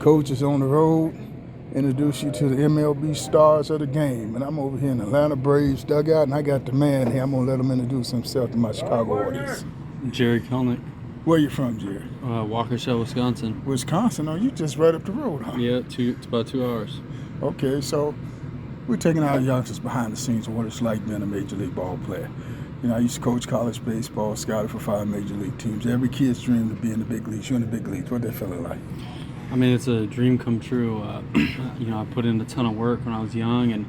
Coach is on the road. Introduce you to the MLB stars of the game. And I'm over here in the Atlanta Braves dugout, and I got the man here. I'm going to let him introduce himself to my Chicago audience. Jerry Kelenic. Where you from, Jerry? Waukesha, Wisconsin. Wisconsin? Oh, you just right up the road, huh? Yeah, it's about 2 hours. Okay, so we're taking our youngsters behind the scenes of what it's like being a Major League ball player. You know, I used to coach college baseball, scouted for 5 Major League teams. Every kid's dream to be in the big leagues. You're in the big leagues. What they feeling like? I mean, it's a dream come true. You know, I put in a ton of work when I was young, and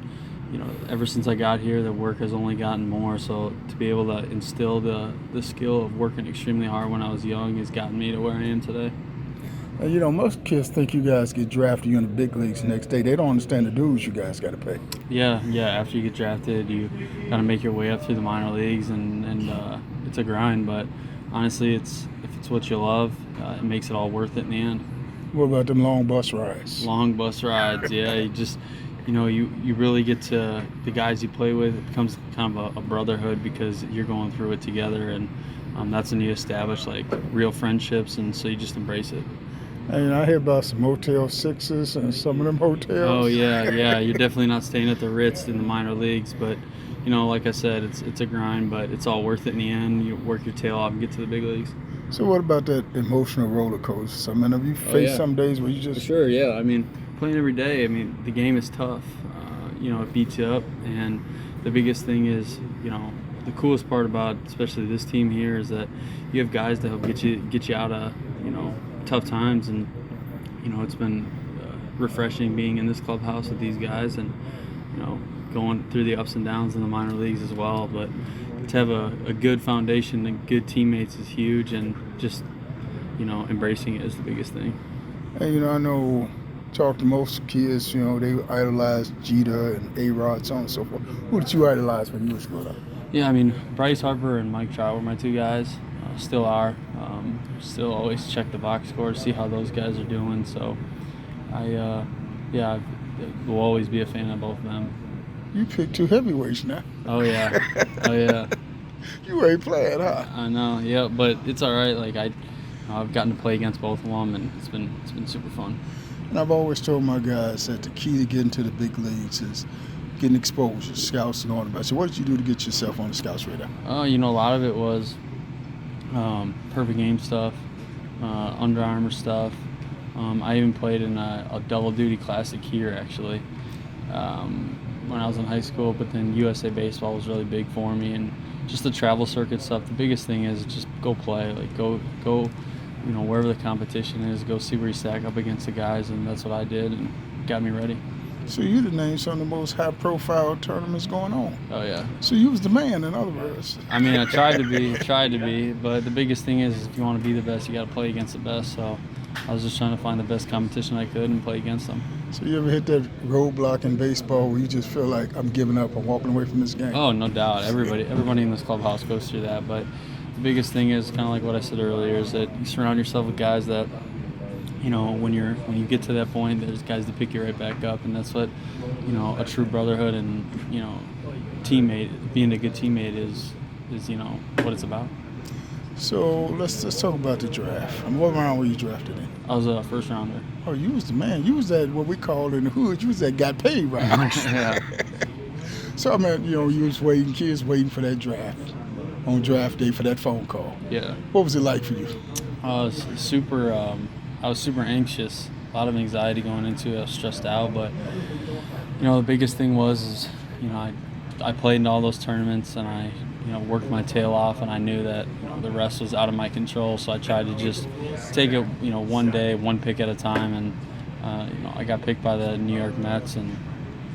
you know, ever since I got here, the work has only gotten more. So to be able to instill the skill of working extremely hard when I was young has gotten me to where I am today. And you know, most kids think you guys get drafted, you're in the big leagues the next day. They don't understand the dues you guys got to pay. Yeah. After you get drafted, you got to make your way up through the minor leagues, and it's a grind. But honestly, if it's what you love, it makes it all worth it in the end. What about them long bus rides? Long bus rides, yeah. You really get to the guys you play with. It becomes kind of a brotherhood because you're going through it together, and that's when you establish like real friendships, and so you just embrace it. And I hear about some Motel 6s and some of them hotels. Oh yeah. You're definitely not staying at the Ritz in the minor leagues, but you know, like I said, it's a grind, but it's all worth it in the end. You work your tail off and get to the big leagues. So what about that emotional roller coaster? I mean, have you faced some days where you just... Sure, yeah. I mean, playing every day, I mean, the game is tough. You know, it beats you up, and the biggest thing is, you know, the coolest part about especially this team here is that you have guys to help get you out of, you know, tough times, and you know, it's been refreshing being in this clubhouse with these guys, and you know, going through the ups and downs in the minor leagues as well. But to have a good foundation and good teammates is huge, and just, you know, embracing it is the biggest thing. And you know, I know, talk to most kids, you know, they idolize Jeter and A-Rod, so on and so forth. Who did you idolize when you was growing up? Yeah, I mean, Bryce Harper and Mike Trout were my two guys. Still are. Still always check the box score to see how those guys are doing. So I will always be a fan of both of them. You picked 2 heavyweights now. Oh yeah. You ain't playing, huh? I know, yeah, but it's all right. Like I've gotten to play against both of them, and it's been super fun. And I've always told my guys that the key to getting to the big leagues is getting exposure, scouts and all that. So what did you do to get yourself on the scouts radar? You know, a lot of it was perfect game stuff, Under Armour stuff. I even played in a double duty classic here actually when I was in high school, but then USA Baseball was really big for me, and just the travel circuit stuff. The biggest thing is just go play, like go, you know, wherever the competition is, go see where you stack up against the guys, and that's what I did, and got me ready. So you done named some of the most high-profile tournaments going on. Oh yeah. So you was the man, in other words. I mean, I tried to be, but the biggest thing is if you want to be the best, you got to play against the best. So I was just trying to find the best competition I could and play against them. So you ever hit that roadblock in baseball where you just feel like, I'm giving up, I'm walking away from this game? Oh, no doubt. Everybody in this clubhouse goes through that. But the biggest thing is kind of like what I said earlier, is that you surround yourself with guys that, you know, when you get to that point, there's guys to pick you right back up, and that's what, you know, a true brotherhood and, you know, being a good teammate is you know, what it's about. So let's talk about the draft. What round were you drafted in? I was a first rounder. Oh, you was the man. You was that, what we call in the hood, you was that got paid round. Yeah. So I mean, you know, you was waiting, kids waiting for that draft, on draft day for that phone call. Yeah. What was it like for you? I was super anxious, a lot of anxiety going into it. I was stressed out, but you know, the biggest thing is, you know, I played in all those tournaments, and I, you know, worked my tail off, and I knew that, you know, the rest was out of my control. So I tried to just take it, you know, one day, one pick at a time, and you know, I got picked by the New York Mets, and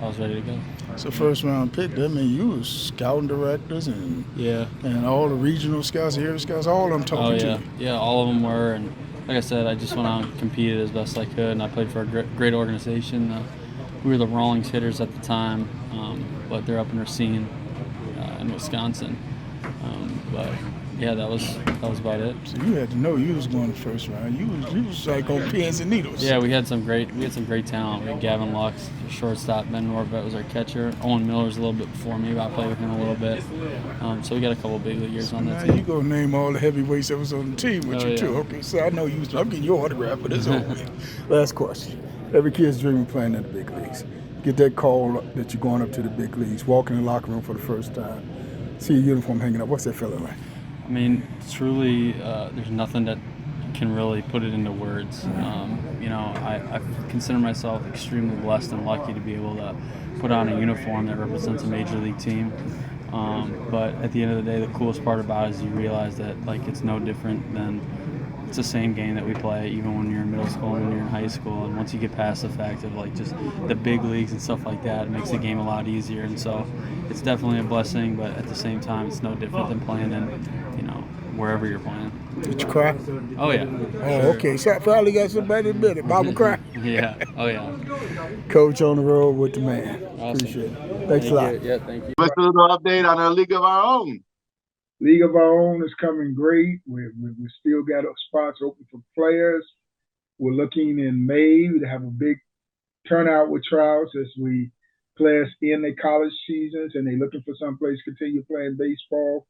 I was ready to go. So first round pick, that means you was scouting directors and all the regional scouts, area scouts, all of them talking to you. Yeah, all of them were, and like I said, I just went out and competed as best I could, and I played for a great organization. We were the Rawlings hitters at the time, but they're up in Racine in Wisconsin. But Yeah, that was about it. So you had to know you was going the first round. You was like on pins and needles. Yeah, we had some great talent. We had Gavin Lux, shortstop. Ben Norbert was our catcher. Owen Miller's a little bit before me, but I played with him a little bit. So we got a couple big leaguers on that Now team. you go name all the heavyweights that was on the team with you too. Okay, so I know you. I'm getting your autograph, but it's over. Last question. Every kid's dreaming of playing in the big leagues. Get that call that you're going up to the big leagues. Walk in the locker room for the first time. See your uniform hanging up. What's that feeling like? I mean, truly, there's nothing that can really put it into words. I consider myself extremely blessed and lucky to be able to put on a uniform that represents a major league team. But at the end of the day, the coolest part about it is you realize that it's no different than it's the same game that we play even when you're in middle school and when you're in high school. And once you get past the fact of just the big leagues and stuff like that, it makes the game a lot easier. And so it's definitely a blessing, but at the same time, it's no different than playing in wherever you're playing. Did you cry? Oh yeah. Oh, okay. So I finally got somebody to admit it. Mama cry. Yeah. Oh yeah. Coach on the road with the man. Awesome. Appreciate it. Thanks a lot. Yeah, thank you. What's a little update on our League of Our Own? League of Our Own is coming great. We still got spots open for players. We're looking in May to have a big turnout with trials as players end their college seasons and they're looking for someplace to continue playing baseball.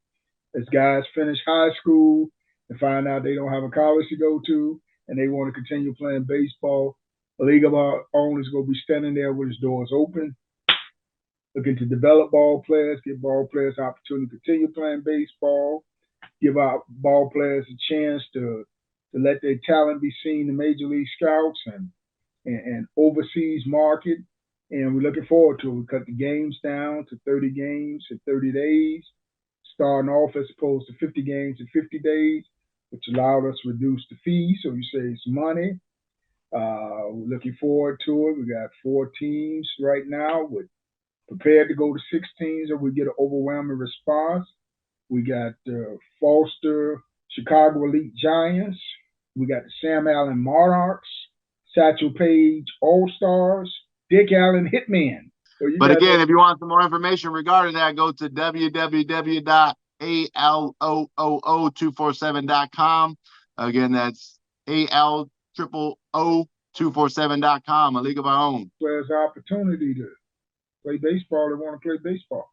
As guys finish high school and find out they don't have a college to go to and they want to continue playing baseball, the League of Our Own is going to be standing there with its doors open, looking to develop ball players, give ball players an opportunity to continue playing baseball, give our ball players a chance to let their talent be seen in Major League Scouts and overseas market. And we're looking forward to it. We cut the games down to 30 games in 30 days, starting off as opposed to 50 games in 50 days, which allowed us to reduce the fee, so you save some money. We're looking forward to it. We got 4 teams right now with prepared to go to 6 teams if we get an overwhelming response. We got Foster Chicago Elite Giants. We got the Sam Allen Monarchs, Satchel Paige All-Stars, Dick Allen Hitmen. So but again, if you want some more information regarding that, go to www.ALOOO247.com. Again, that's ALOOO247.com, a League of Our Own. Players opportunity to play baseball. They want to play baseball.